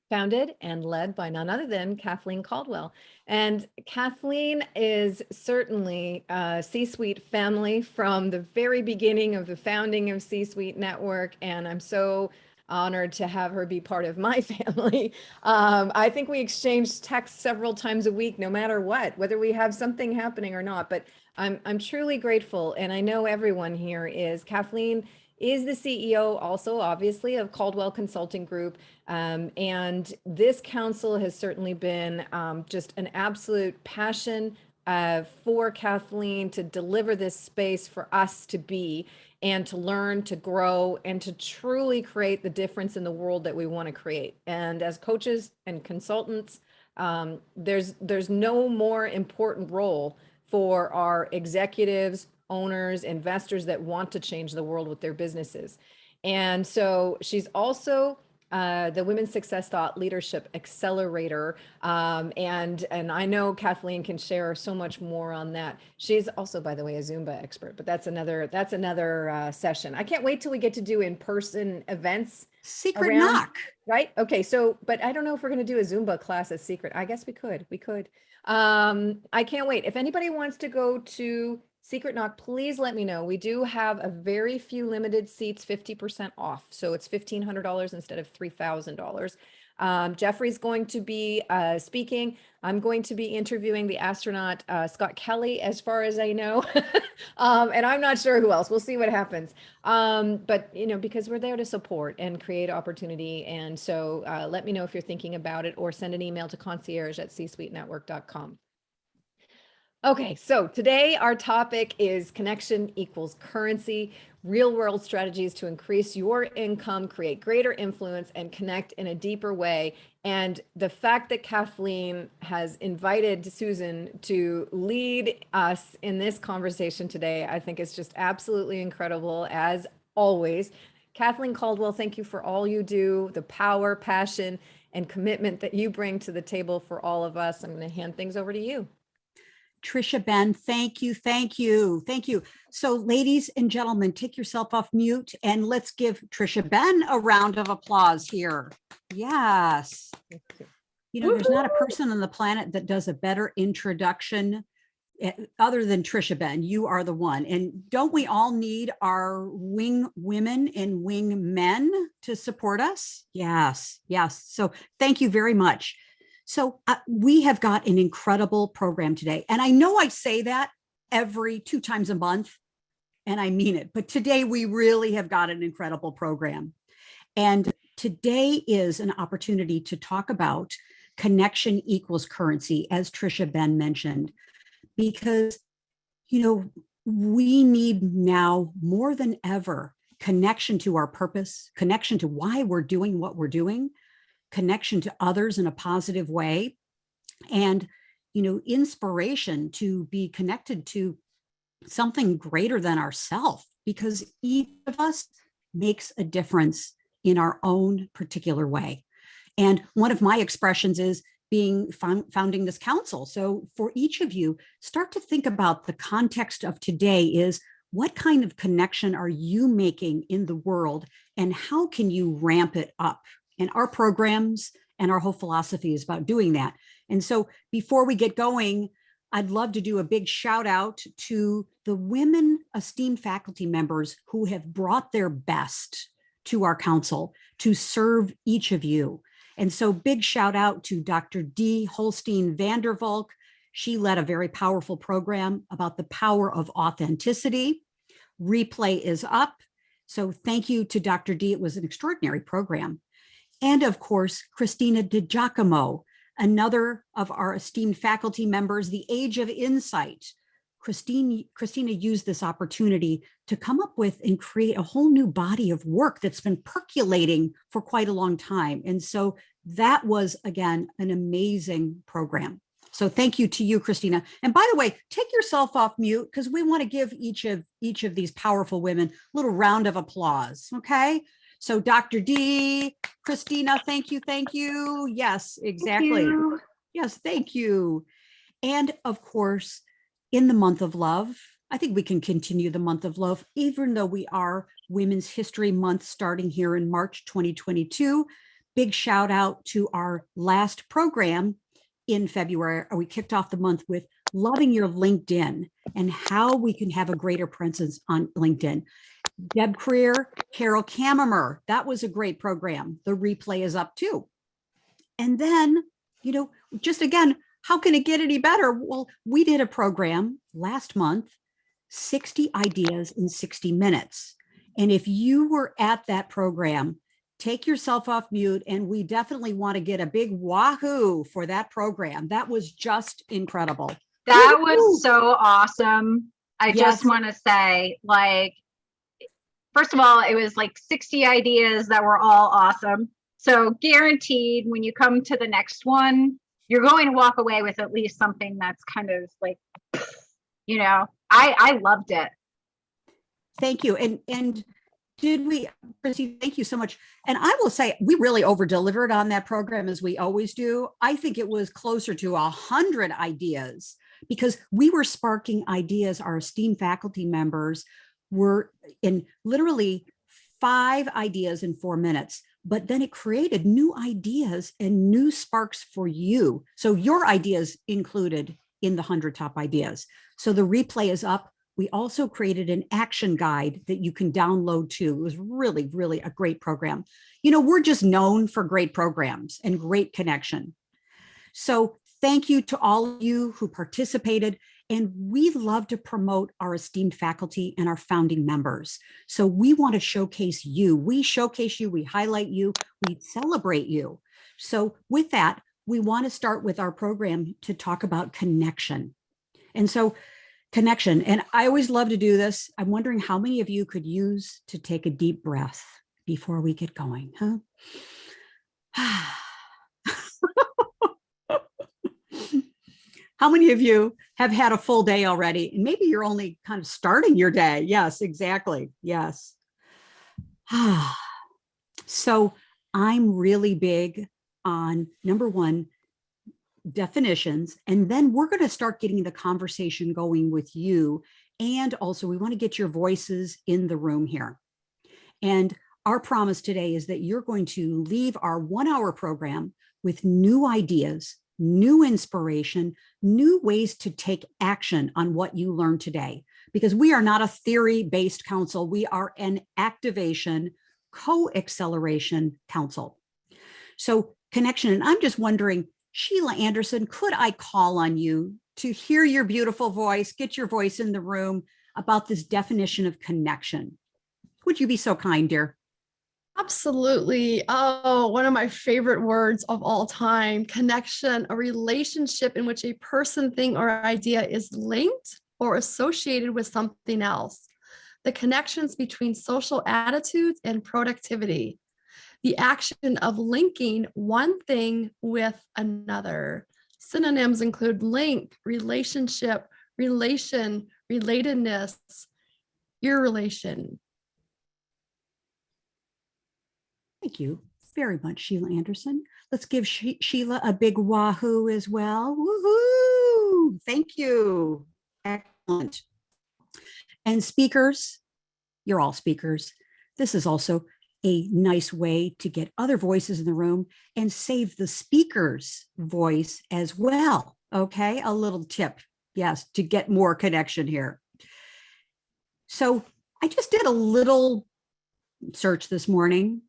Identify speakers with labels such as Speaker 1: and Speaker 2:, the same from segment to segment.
Speaker 1: founded and led by none other than Kathleen Caldwell. And Kathleen is certainly a C-Suite family from the very beginning of the founding of C-Suite Network. And I'm so honored to have her be part of my family. I think we exchange texts several times a week, no matter what, whether we have something happening or not. But I'm truly grateful. And I know everyone here is. Kathleen is the CEO also, obviously, of Caldwell Consulting Group. And this council has certainly been just an absolute passion for Kathleen to deliver this space for us to be and to learn, to grow, and to truly create the difference in the world that we want to create. And as coaches and consultants, there's no more important role for our executives, owners, investors that want to change the world with their businesses. And so she's also the Women's Success Thought Leadership Accelerator. And I know Kathleen can share so much more on that. She's also, by the way, a Zumba expert, but that's another session. I can't wait till we get to do in-person events.
Speaker 2: Secret knock.
Speaker 1: Right? Okay. So, but I don't know if we're going to do a Zumba class as secret. I guess we could. I can't wait. If anybody wants to go to Secret Knock, please let me know. We do have a very few limited seats, 50% off. So it's $1,500 instead of $3,000. Jeffrey's going to be speaking. I'm going to be interviewing the astronaut Scott Kelly, as far as I know. And I'm not sure who else. We'll see what happens. But, you know, because we're there to support and create opportunity. And so let me know if you're thinking about it, or send an email to concierge@csuitenetwork.com. Okay, so today our topic is connection equals currency, real world strategies to increase your income, create greater influence, and connect in a deeper way. And the fact that Kathleen has invited Susan to lead us in this conversation today, I think is just absolutely incredible, as always. Kathleen Caldwell, thank you for all you do, the power, passion, and commitment that you bring to the table for all of us. I'm going to hand things over to you.
Speaker 2: Trisha Ben, thank you, thank you, thank you. So ladies and gentlemen, take yourself off mute and let's give Trisha Ben a round of applause here. Yes. You know, there's not a person on the planet that does a better introduction other than Trisha Ben. You are the one. And don't we all need our wing women and wing men to support us? Yes, yes. So thank you very much. So we have got an incredible program today. And I know I say that every 2 times a month, and I mean it, but today we really have got an incredible program. And today is an opportunity to talk about connection equals currency, as Trisha Ben mentioned, because, you know, we need now more than ever connection to our purpose, connection to why we're doing what we're doing, connection to others in a positive way, and, you know, inspiration to be connected to something greater than ourselves, because each of us makes a difference in our own particular way. And one of my expressions is founding this council. So for each of you, start to think about the context of today is, what kind of connection are you making in the world, and how can you ramp it up? And our programs and our whole philosophy is about doing that. And so before we get going, I'd love to do a big shout out to the women esteemed faculty members who have brought their best to our council to serve each of you. And so big shout out to Dr. D. Holstein Vandervalk. She led a very powerful program about the power of authenticity. Replay is up. So thank you to Dr. D. It was an extraordinary program. And of course, Christina DiGiacomo, another of our esteemed faculty members, the Age of Insight. Christina used this opportunity to come up with and create a whole new body of work that's been percolating for quite a long time. And so that was, again, an amazing program. So thank you to you, Christina. And by the way, take yourself off mute, because we want to give each of these powerful women a little round of applause, okay? So Dr. D, Christina, thank you, thank you. Yes, exactly.
Speaker 3: You.
Speaker 2: Yes, thank you. And of course, in the month of love, I think we can continue the month of love, even though we are Women's History Month starting here in March 2022. Big shout out to our last program in February. We kicked off the month with loving your LinkedIn and how we can have a greater presence on LinkedIn. Deb Creer, Carol Kammerer, that was a great program. The replay is up too. And then, just again, how can it get any better? Well, we did a program last month, 60 ideas in 60 minutes. And if you were at that program, take yourself off mute, and we definitely want to get a big wahoo for that program. That was just incredible.
Speaker 3: That was so awesome. I
Speaker 2: Yes.
Speaker 3: just want to say, first of all, it was 60 ideas that were all awesome. So guaranteed when you come to the next one, you're going to walk away with at least something that's kind of I loved it.
Speaker 2: Thank you. And did we, Chrissy, thank you so much. And I will say we really over delivered on that program, as we always do. I think it was closer to 100 ideas because we were sparking ideas. Our esteemed faculty members were in literally 5 ideas in 4 minutes, but then it created new ideas and new sparks for you. So your ideas included in the 100 top ideas. So the replay is up. We also created an action guide that you can download too. It was really, really a great program. We're just known for great programs and great connection. So thank you to all of you who participated. And we love to promote our esteemed faculty and our founding members. So we want to showcase you. We showcase you, we highlight you, we celebrate you. So with that, we want to start with our program to talk about connection. And so connection, and I always love to do this. I'm wondering how many of you could use to take a deep breath before we get going, huh? How many of you have had a full day already? And maybe you're only kind of starting your day. Yes, exactly. Yes. So I'm really big on number one, definitions. And then we're going to start getting the conversation going with you. And also we want to get your voices in the room here. And our promise today is that you're going to leave our 1-hour program with new ideas, new inspiration, new ways to take action on what you learned today. Because we are not a theory-based council. We are an activation, co-acceleration council. So connection, and I'm just wondering, Sheila Anderson, could I call on you to hear your beautiful voice, get your voice in the room about this definition of connection? Would you be so kind, dear?
Speaker 4: Absolutely. Oh, one of my favorite words of all time, connection, a relationship in which a person, thing, or idea is linked or associated with something else. The connections between social attitudes and productivity. The action of linking one thing with another. Synonyms include link, relationship, relation, relatedness, your relation.
Speaker 2: Thank you very much, Sheila Anderson. Let's give Sheila a big wahoo as well. Woohoo! Thank you. Excellent. And speakers, you're all speakers. This is also a nice way to get other voices in the room and save the speaker's voice as well. Okay, a little tip, yes, to get more connection here. So I just did a little search this morning.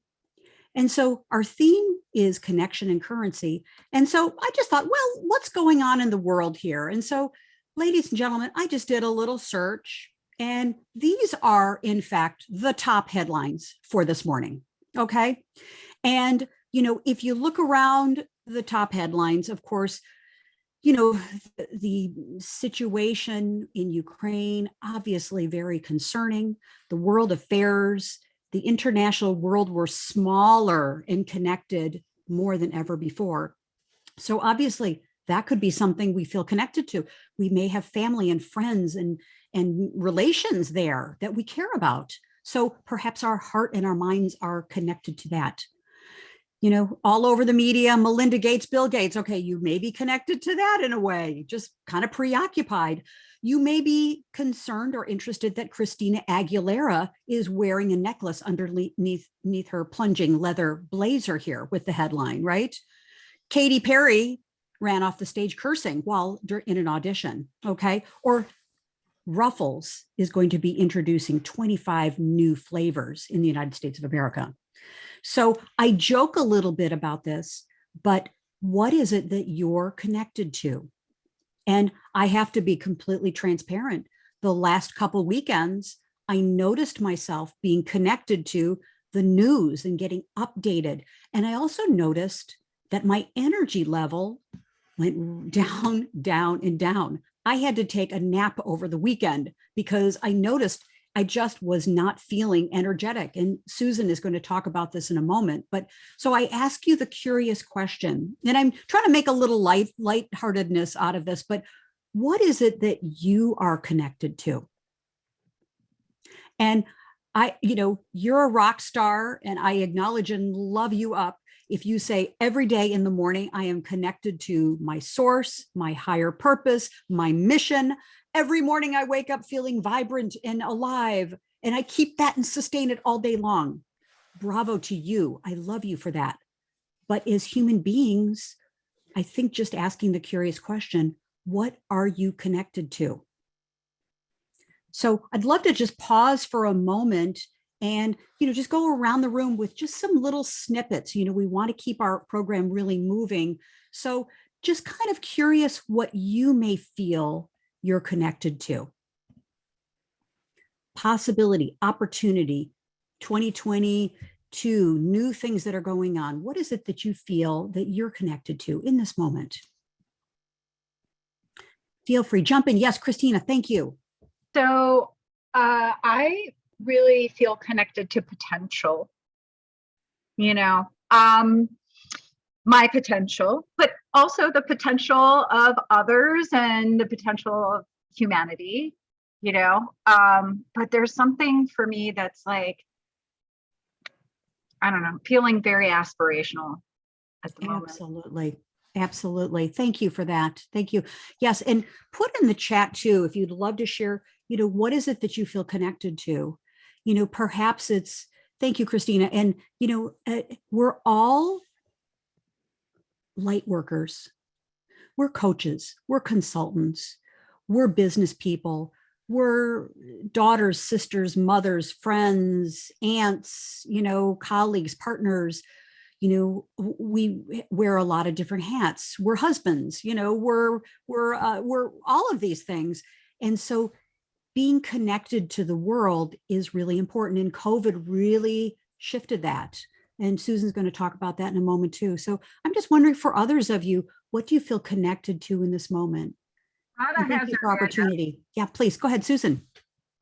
Speaker 2: And so our theme is connection and currency. And so I just thought, well, what's going on in the world here? And so, ladies and gentlemen, I just did a little search. And these are, in fact, the top headlines for this morning. Okay. And, if you look around the top headlines, of course, the situation in Ukraine, obviously very concerning. The world affairs, the international world were smaller and connected more than ever before. So obviously that could be something we feel connected to. We may have family and friends and relations there that we care about. So perhaps our heart and our minds are connected to that. All over the media, Melinda Gates, Bill Gates. Okay, you may be connected to that in a way, just kind of preoccupied. You may be concerned or interested that Christina Aguilera is wearing a necklace underneath her plunging leather blazer here with the headline, right? Katy Perry ran off the stage cursing while in an audition, okay? Or Ruffles is going to be introducing 25 new flavors in the United States of America. So I joke a little bit about this, but what is it that you're connected to? And I have to be completely transparent. The last couple weekends, I noticed myself being connected to the news and getting updated. And I also noticed that my energy level went down, down, and down. I had to take a nap over the weekend because I noticed I just was not feeling energetic. And Susan is going to talk about this in a moment. But so I ask you the curious question, and I'm trying to make a little lightheartedness out of this, but what is it that you are connected to? And you're a rock star, and I acknowledge and love you up if you say every day in the morning, I am connected to my source, my higher purpose, my mission. Every morning I wake up feeling vibrant and alive, and I keep that and sustain it all day long. Bravo to you. I love you for that. But as human beings, I think just asking the curious question, what are you connected to? So I'd love to just pause for a moment and, just go around the room with just some little snippets. We want to keep our program really moving. So just kind of curious what you may feel you're connected to. Possibility, opportunity, 2022, new things that are going on. What is it that you feel that you're connected to in this moment? Feel free, jump in. Yes, Christina, thank you.
Speaker 3: So I really feel connected to potential, my potential, but also the potential of others and the potential of humanity, but there's something for me that's like, I don't know, feeling very aspirational at the moment.
Speaker 2: Absolutely. Absolutely. Thank you for that. Thank you. Yes. And put in the chat too, if you'd love to share, what is it that you feel connected to? Perhaps it's, thank you, Christina. And, we're all light workers. We're coaches, we're consultants, we're business people, we're daughters, sisters, mothers, friends, aunts, colleagues, partners. We wear a lot of different hats. We're husbands, we're all of these things. And so being connected to the world is really important. And COVID really shifted that. And Susan's going to talk about that in a moment too. So I'm just wondering, for others of you, what do you feel connected to in this moment?
Speaker 5: Rada
Speaker 2: Thank
Speaker 5: has
Speaker 2: you
Speaker 5: her
Speaker 2: for opportunity. Yeah, please go ahead, Susan.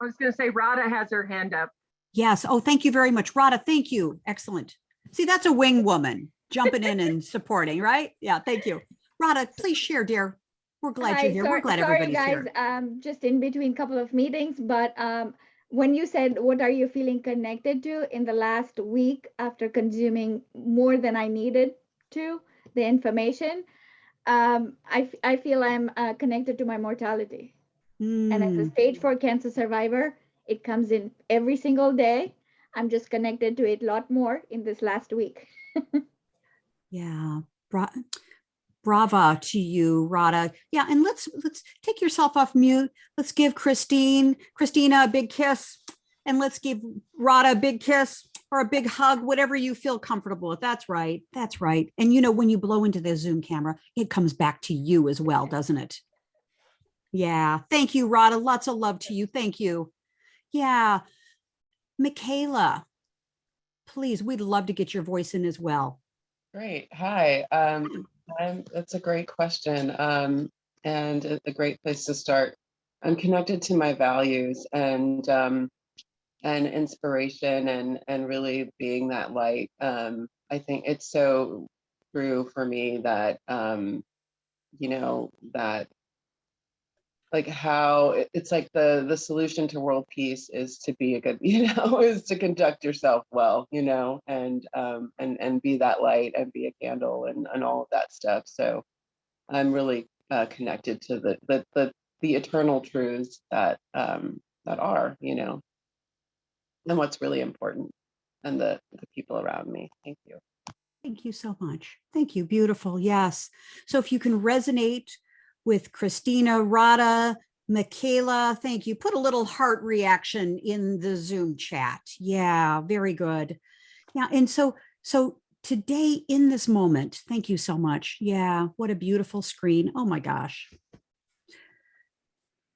Speaker 5: I was going to say Rada has her hand up.
Speaker 2: Yes. Oh, thank you very much, Rada. Thank you. Excellent. See, that's a wing woman jumping in and supporting, right? Yeah, thank you. Rada, please share, dear. We're glad you're here. We're glad everybody's here.
Speaker 6: Sorry, guys. Just in between a couple of meetings, but when you said, what are you feeling connected to in the last week after consuming more than I needed to, the information, I feel I'm connected to my mortality. And as a stage 4 cancer survivor, it comes in every single day. I'm just connected to it a lot more in this last week.
Speaker 2: Yeah. Brava to you, Rada. Yeah, and let's take yourself off mute. Let's give Christina a big kiss, and let's give Rada a big kiss or a big hug, whatever you feel comfortable with. That's right. That's right. And when you blow into the Zoom camera, it comes back to you as well, doesn't it? Yeah. Thank you, Rada. Lots of love to you. Thank you. Yeah. Michaela, please, we'd love to get your voice in as well.
Speaker 7: Great. Hi. That's a great question, and a great place to start. I'm connected to my values and inspiration and really being that light. I think it's so true for me that that like how it's like the solution to world peace is to be a good, is to conduct yourself well, and be that light and be a candle and all of that stuff. So I'm really connected to the the eternal truths that that are, and what's really important, and the people around me. Thank you.
Speaker 2: Thank you so much. Thank you. Beautiful. Yes. So if you can resonate with Christina, Rada, Michaela, thank you. Put a little heart reaction in the Zoom chat. Yeah, very good. Yeah. And so today in this moment, thank you so much. Yeah. What a beautiful screen. Oh my gosh.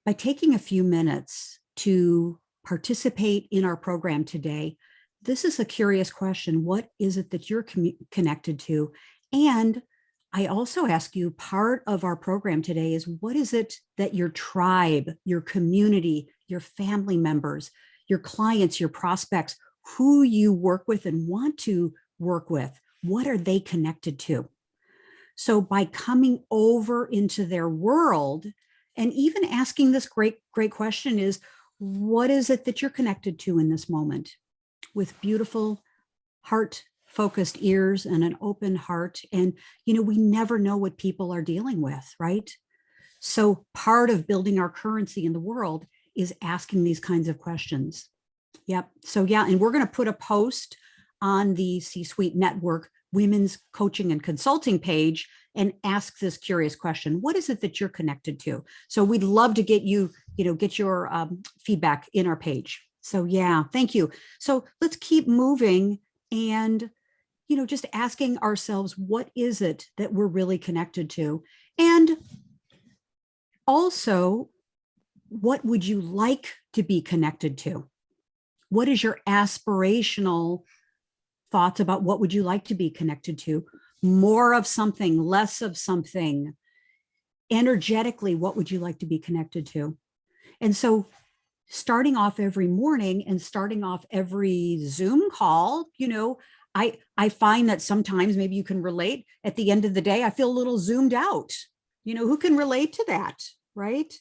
Speaker 2: By taking a few minutes to participate in our program today, this is a curious question. What is it that you're connected to? And I also ask you, part of our program today is, what is it that your tribe, your community, your family members, your clients, your prospects, who you work with and want to work with, what are they connected to? So by coming over into their world and even asking this great question is, what is it that you're connected to in this moment? With beautiful heart-focused ears and an open heart. And, we never know what people are dealing with, right? So part of building our currency in the world is asking these kinds of questions. Yep. So yeah, and we're going to put a post on the C-Suite Network Women's Coaching and Consulting page and ask this curious question. What is it that you're connected to? So we'd love to get you, get your feedback in our page. So yeah, thank you. So let's keep moving and, just asking ourselves, what is it that we're really connected to? And also, what would you like to be connected to? What is your aspirational thoughts about what would you like to be connected to? More of something, less of something. Energetically, what would you like to be connected to? And so starting off every morning and starting off every Zoom call, I find that sometimes, maybe you can relate, at the end of the day, I feel a little zoomed out. Who can relate to that, right?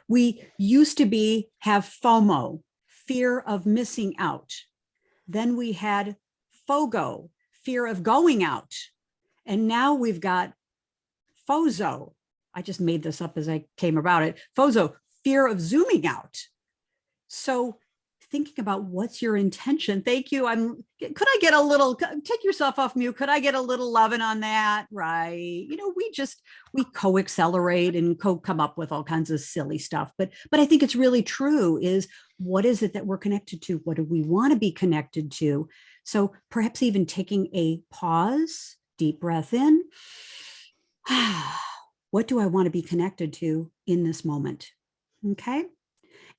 Speaker 2: We used to have FOMO, fear of missing out. Then we had FOGO, fear of going out. And now we've got FOZO. I just made this up as I came about it. FOZO, fear of zooming out. So thinking about what's your intention. Thank you. Could I get a little, take yourself off mute. Could I get a little loving on that? Right. We co-accelerate and come up with all kinds of silly stuff. But I think it's really true is, what is it that we're connected to? What do we want to be connected to? So perhaps even taking a pause, deep breath in. What do I want to be connected to in this moment? Okay.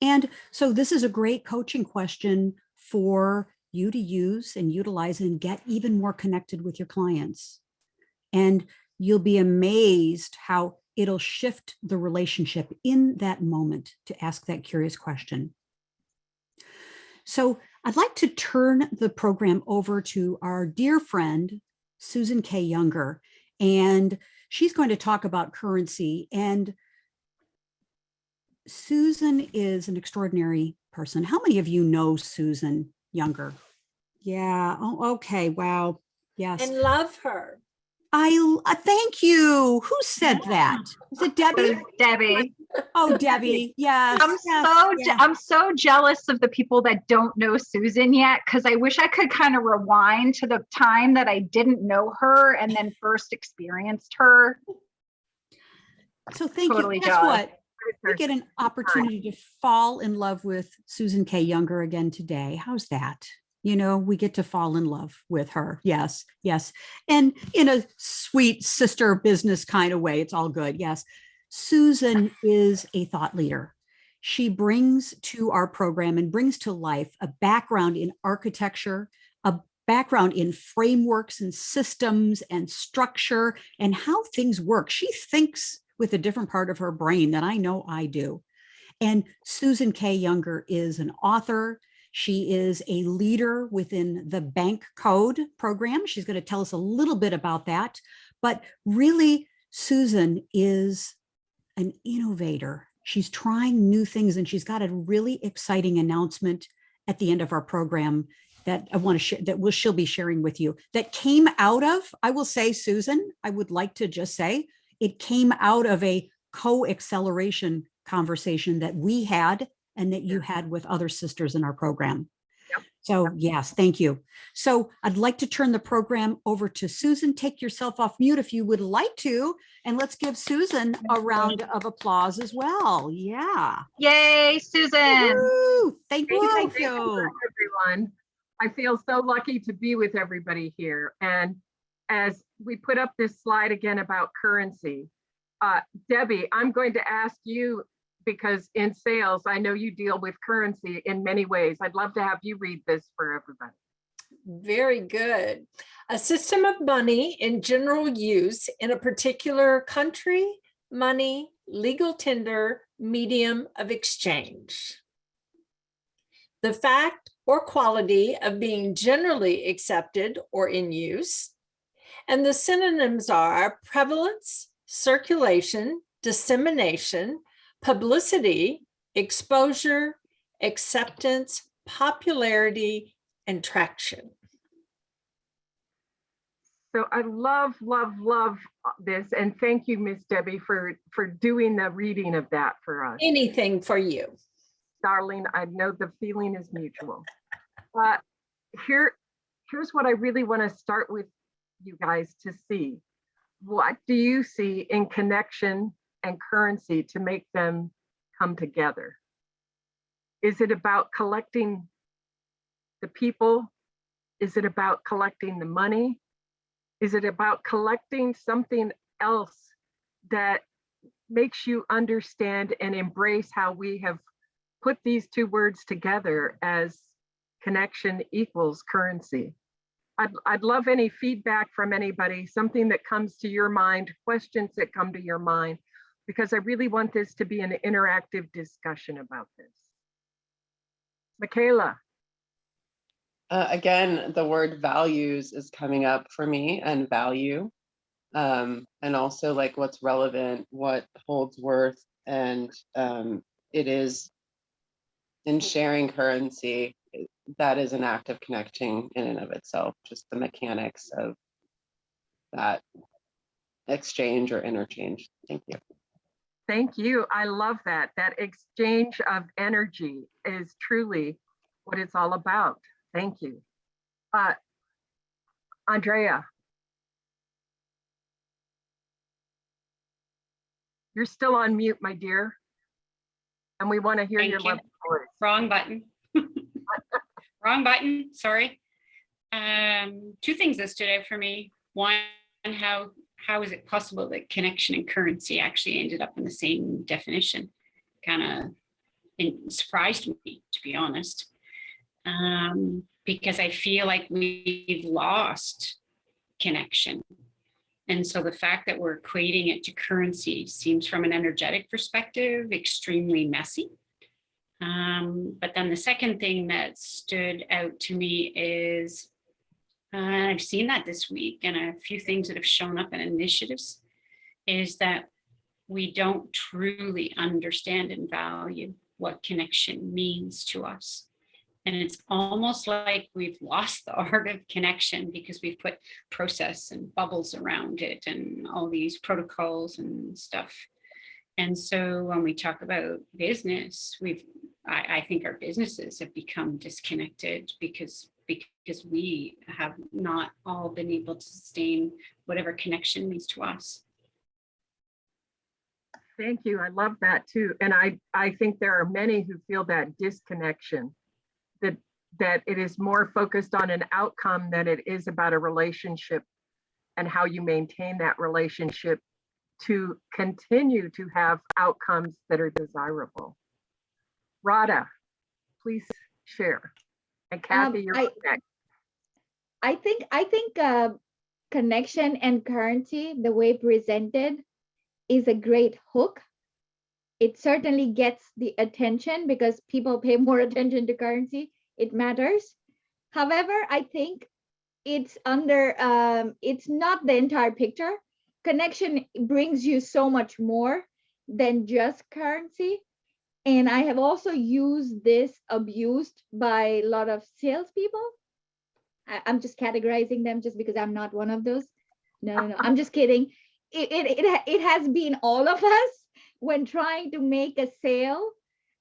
Speaker 2: And so this is a great coaching question for you to use and utilize and get even more connected with your clients. And you'll be amazed how it'll shift the relationship in that moment to ask that curious question. So I'd like to turn the program over to our dear friend, Susan K. Younger, and she's going to talk about currency. And Susan is an extraordinary person. How many of you know Susan Younger? Yeah. Oh, okay. Wow. Yes.
Speaker 8: And love her.
Speaker 2: I thank you. Who said that? Was it Debbie?
Speaker 3: Debbie.
Speaker 2: Oh, Debbie. Yes.
Speaker 3: I'm so jealous of the people that don't know Susan yet, because I wish I could kind of rewind to the time that I didn't know her and then first experienced her.
Speaker 2: So thank
Speaker 3: Totally
Speaker 2: you. Guess
Speaker 3: jealous.
Speaker 2: what? We get an opportunity to fall in love with Susan K. Younger again today. How's that? We get to fall in love with her. Yes, yes. And in a sweet sister business kind of way, it's all good. Yes. Susan is a thought leader. She brings to our program and brings to life a background in architecture, a background in frameworks and systems and structure and how things work. She thinks with a different part of her brain than I know I do. And Susan K. Younger is an author. She is a leader within the Bank Code program. She's going to tell us a little bit about that. But really, Susan is an innovator. She's trying new things, and she's got a really exciting announcement at the end of our program that I want to share, that she'll be sharing with you, that came out of, I will say, Susan, I would like to just say, it came out of a co-acceleration conversation that we had and that you had with other sisters in our program.
Speaker 5: Yep.
Speaker 2: So yes, thank you. So I'd like to turn the program over to Susan. Take yourself off mute if you would like to, and let's give Susan a round of applause as well. Yeah.
Speaker 3: Yay, Susan.
Speaker 2: Woo! Thank you.
Speaker 5: Woo!
Speaker 2: Thank you.
Speaker 5: Everyone. I feel so lucky to be with everybody here. And as we put up this slide again about currency, Debbie, I'm going to ask you, because in sales, I know you deal with currency in many ways. I'd love to have you read this for everybody.
Speaker 8: Very good. A system of money in general use in a particular country, money, legal tender, medium of exchange. The fact or quality of being generally accepted or in use. And the synonyms are prevalence, circulation, dissemination, publicity, exposure, acceptance, popularity, and traction.
Speaker 5: So I love this. And thank you, Miss Debbie, for doing the reading of that for us.
Speaker 8: Anything for you.
Speaker 5: Darling, I know the feeling is mutual. Here's what I really want to start with you guys to see. What do you see in connection and currency to make them come together? Is it about collecting the people? Is it about collecting the money? Is it about collecting something else that makes you understand and embrace how we have put these two words together as connection equals currency? I'd love any feedback from anybody, something that comes to your mind, questions that come to your mind, because I really want this to be an interactive discussion about this. Michaela.
Speaker 7: Again, the word values is coming up for me, and value, and also like what's relevant, what holds worth, and it is in sharing currency. That is an act of connecting in and of itself, just the mechanics of that exchange or interchange. Thank you.
Speaker 5: Thank you. I love that. That exchange of energy is truly what it's all about. Thank you. Andrea. You're still on mute, my dear. And we want to hear your lovely voice.
Speaker 9: Wrong button. Wrong button, sorry. Two things that stood out for me. One, how is it possible that connection and currency actually ended up in the same definition? Kind of surprised me, to be honest. Because I feel like we've lost connection. And so the fact that we're equating it to currency seems, from an energetic perspective, extremely messy. But then the second thing that stood out to me is, I've seen that this week, and a few things that have shown up in initiatives, is that we don't truly understand and value what connection means to us. And it's almost like we've lost the art of connection because we've put process and bubbles around it and all these protocols and stuff. And so when we talk about business, I think our businesses have become disconnected because we have not all been able to sustain whatever connection means to us.
Speaker 5: Thank you. I love that too. And I think there are many who feel that disconnection, that it is more focused on an outcome than it is about a relationship and how you maintain that relationship to continue to have outcomes that are desirable. Radha, please share. And Kathy, you're next.
Speaker 6: I think connection and currency, the way presented, is a great hook. It certainly gets the attention because people pay more attention to currency. It matters. However, I think it's it's not the entire picture. Connection brings you so much more than just currency. And I have also used this abused by a lot of salespeople. I'm just categorizing them just because I'm not one of those. No, I'm just kidding. It has been all of us when trying to make a sale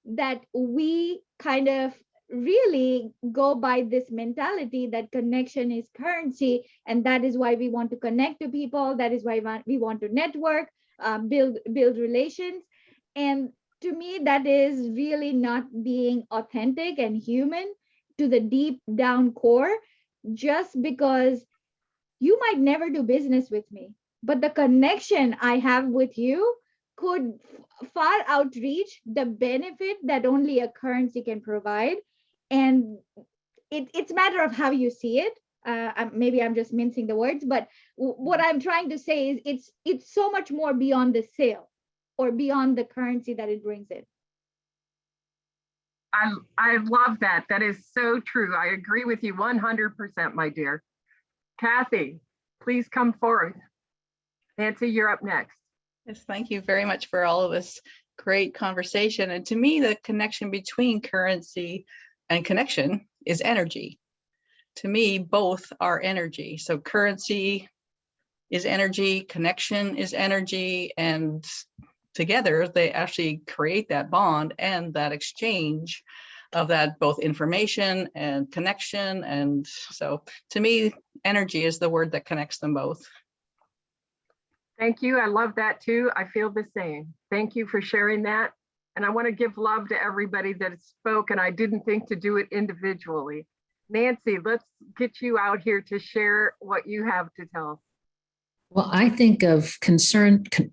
Speaker 6: that we kind of really go by this mentality that connection is currency, and that is why we want to connect to people. That is why we want to network, build relations. And to me, that is really not being authentic and human to the deep down core, just because you might never do business with me, but the connection I have with you could far outreach the benefit that only a currency can provide. And it's a matter of how you see it. Maybe I'm just mincing the words, but what I'm trying to say is it's so much more beyond the sale or beyond the currency that it brings in.
Speaker 5: I love that. That is so true. I agree with you 100%, my dear. Kathy, please come forward. Nancy, you're up next.
Speaker 10: Yes, thank you very much for all of this great conversation. And to me, the connection between currency and connection is energy. To me, both are energy. So currency is energy, connection is energy, and together they actually create that bond and that exchange of that both information and connection. And so to me, energy is the word that connects them both.
Speaker 5: Thank you. I love that too. I feel the same. Thank you for sharing that. And I want to give love to everybody that spoke, and I didn't think to do it individually. Nancy, let's get you out here to share what you have to tell.
Speaker 11: Well, I think of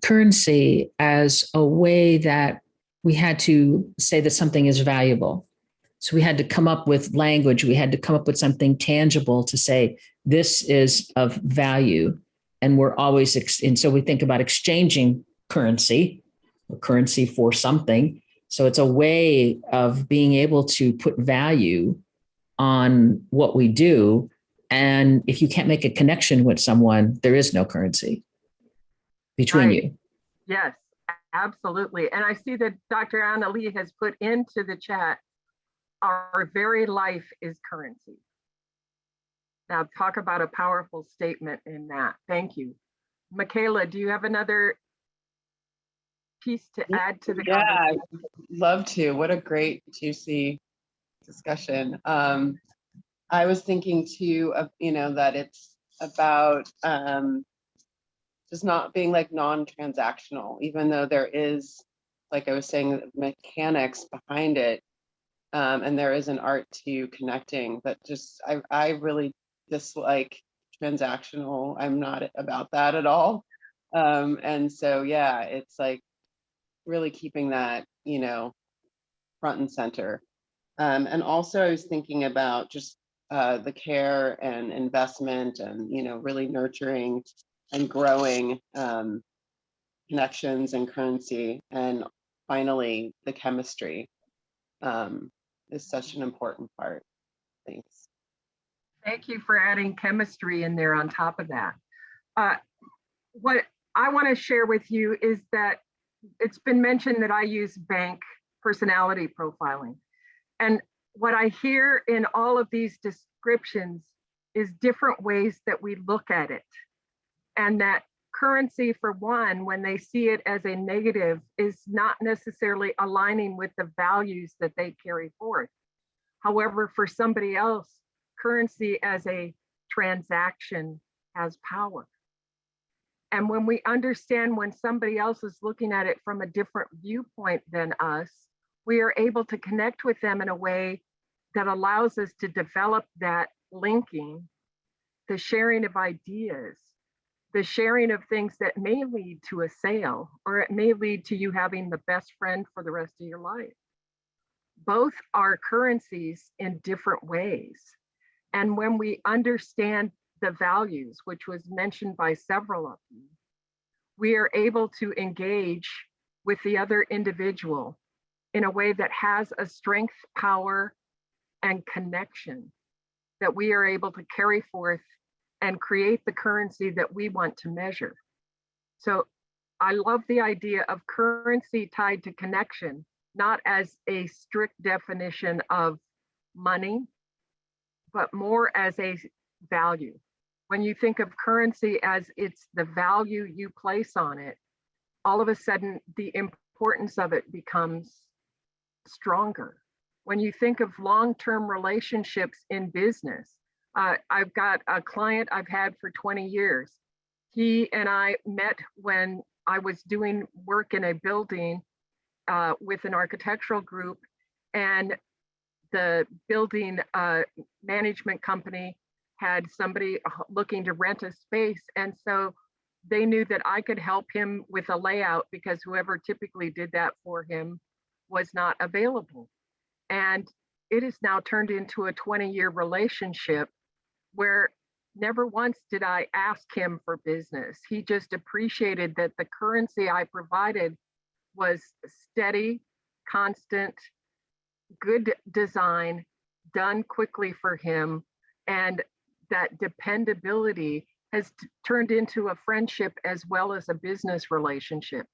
Speaker 11: currency as a way that we had to say that something is valuable. So we had to come up with language. We had to come up with something tangible to say this is of value. And we're always, and so we think about exchanging currency or currency for something. So it's a way of being able to put value on what we do. And if you can't make a connection with someone, there is no currency between you.
Speaker 5: Yes, absolutely. And I see that Dr. Anna Lee has put into the chat, our very life is currency. Now talk about a powerful statement in that. Thank you. Michaela, do you have another piece to add to the conversation?
Speaker 7: Yeah, love to. What a great, juicy discussion. I was thinking too of, that it's about just not being like non-transactional, even though there is, like I was saying, mechanics behind it. And there is an art to connecting, but just, I really dislike transactional. I'm not about that at all. And so, yeah, it's like really keeping that, front and center. And also I was thinking about just the care and investment and, really nurturing and growing connections and currency. And finally, the chemistry is such an important part. Thanks.
Speaker 5: Thank you for adding chemistry in there on top of that. What I want to share with you is that it's been mentioned that I use bank personality profiling. And what I hear in all of these descriptions is different ways that we look at it. And that currency, for one, when they see it as a negative, is not necessarily aligning with the values that they carry forth. However, for somebody else, currency as a transaction has power. And when we understand when somebody else is looking at it from a different viewpoint than us, we are able to connect with them in a way that allows us to develop that linking, the sharing of ideas, the sharing of things that may lead to a sale, or it may lead to you having the best friend for the rest of your life. Both are currencies in different ways. And when we understand the values, which was mentioned by several of you, we are able to engage with the other individual in a way that has a strength, power, and connection that we are able to carry forth and create the currency that we want to measure. So I love the idea of currency tied to connection, not as a strict definition of money, but more as a value. When you think of currency as it's the value you place on it, all of a sudden the importance of it becomes stronger. When you think of long-term relationships in business, I've got a client I've had for 20 years. He and I met when I was doing work in a building with an architectural group, and the building management company had somebody looking to rent a space. And so they knew that I could help him with a layout because whoever typically did that for him was not available. And it has now turned into a 20-year relationship where never once did I ask him for business. He just appreciated that the currency I provided was steady, constant, good design, done quickly for him. And that dependability has turned into a friendship as well as a business relationship.